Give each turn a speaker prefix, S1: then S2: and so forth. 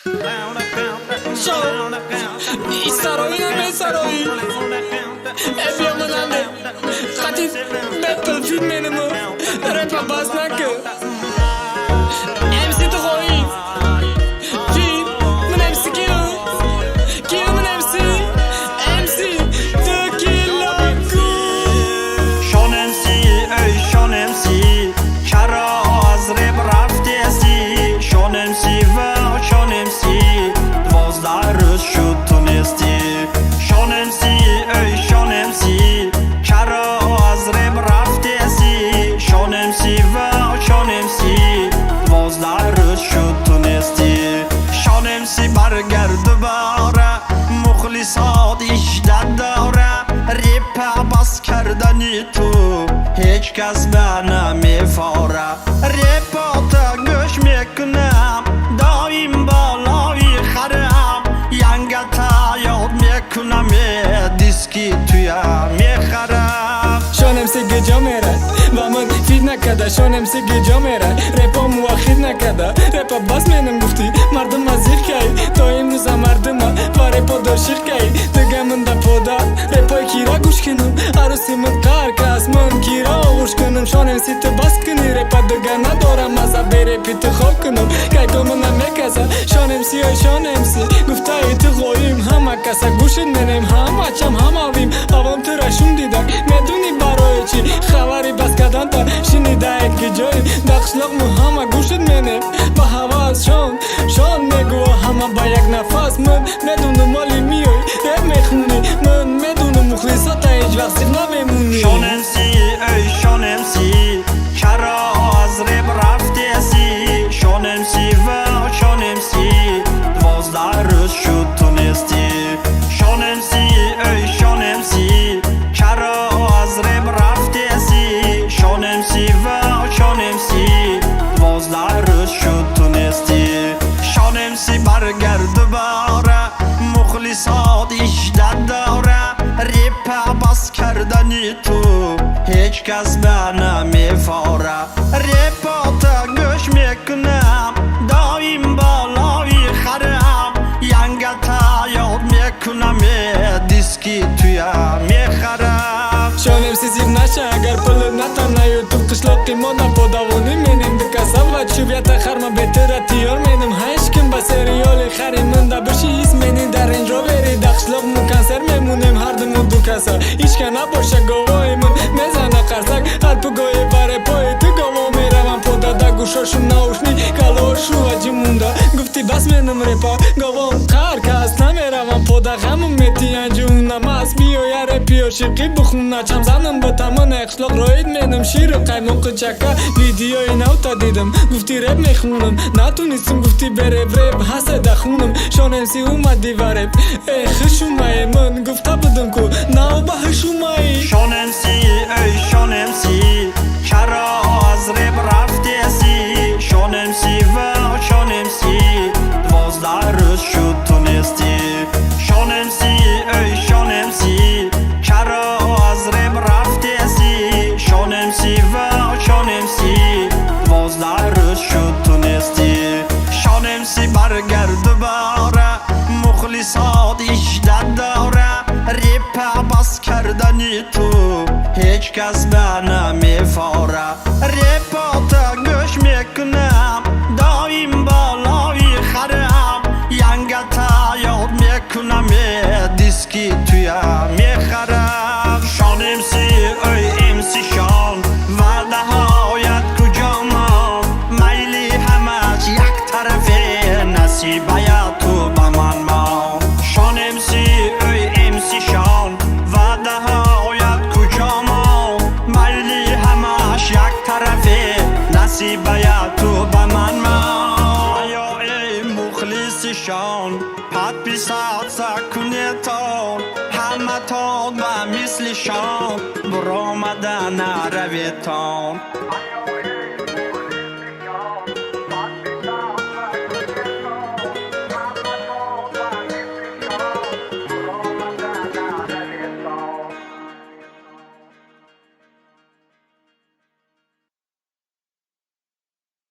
S1: سرایی نمی سرایی افیا مننده خطی بپل فیلم منمو رپا باز نکه امسی تو خواهی فیلم من امسی کیو من امسی تو کلاکو
S2: شان امسی ای شان امسی چرا از رپ رفتی شان امسی و شان امسی 12 روز شد تونستی شان امسی ای شان امسی چرا از رپ رفتی شان امسی و شان امسی 12 روز شد تونستی شان امسی برگرد دوباره مخلصات اشدت داره رپ بس کردنی تو هیچ کس به نمیفاره رپات گوش میکنم دایم بالای خرم ینگتا یاد میکنم دیسکی توی میخرم
S1: شانم سی گجا میره و من فید نکده شانم سی گجا میره رپا مواخید نکده رپا باز مینم گفتی مردم ازیر کی تا امروز مردم و رپا داشیر کی دیگه من دا پودا رپای کیرا گوش کنم عروسی من کار کس من کیرا آغوش کنم شانم سی تو باز کنی رپا دیگه ندارم ازا بره پیت خواب کنم که تو من نمیکسه شانم سی ای شانم سی گفته ای تو خواهیم همه کسا گوشت منیم همه چم همه ویم اوام تو رشون دیدن میدونی برای چی خبری بس کردن تا شنیده که جایی دخشلاق مو همه گوشت منیم با حواس شان میگو همه با یک نفس من میدونم مالی میای رپ میخونی من میدونم مخلصات هیچ وقت سیر نمیمونی
S2: شان امسی ای شان امسی چرا از رپ رفتی شان امسی و شان امسی 12 روز شد تونستی شان امسی ای شان امسی چرا از رپ رفتی شان امسی و شان امسی 12 روز شد تونستی شان امسی برگرد دوباره مخلصات اشدت داره رپ بس کردنی تو هیچ کس به نمیفاره رپات گوش میکنم دایم بالای خرم ینگتا یاد میکنم دیسکی توی میخرم
S1: شانم سی زیر نشه اگر پلو نتم نیوتوب قشلاقی ما نپادوانی مینیم دکسم و چوبیت خرما بهتره تیار مینیم هشکم با سریال خری من دا بشی ایس مینی در این رو بری دخشلاق مو کنسر میمونیم هر دمو دو کسا ایش که نباشه گواهی من میزنه قرصک هر پگاهی بره پای تو گواه میروم پادادا گوشاشون ناوشنی کلاشو عجی مونده گفتی بس مینم رپا گواهم قر کس نمیروم پادا غمم میتی انجونم از بیای رپی عاشقی بخونه چم زنم با تمام اخلاق راید مینم شیر قیمق چکه ویدیوی نو تا دیدم گفتی رپ میخونم نتونستم گفتی بره رپ حسه دخونم شان امسی اومدی و رپ ای خشومه من گفته بودم که نو به خشومه
S2: شان امسی ای شان امسی چرا از رپ رفتی شان امسی و شان امسی 12 روز شد تونستی شان امسی ای شان امسی چرا از رپ رفتی شان امسی و شان امسی 12 روز شد تونستی شان امسی برگرد دوباره مخلصات اشدت داره رپ بس کردنی تو هیچ کس به نمیفاره رپات گوش میکنم دایم بالای خرم ینگتا یاد میکنم دیسکی توی میخرم شان امسی ای امسی شان و نهایت کجا ما میلی همش یک طرفه نصیبه تو به من ما شان امسی ای امسی شان و نهایت کجا ما میلی همش یک طرفه نصیبه تو به من ما یا ای مخلصشان پاتپисатса کنتان همه تان و مثلشان برآمدن رویتان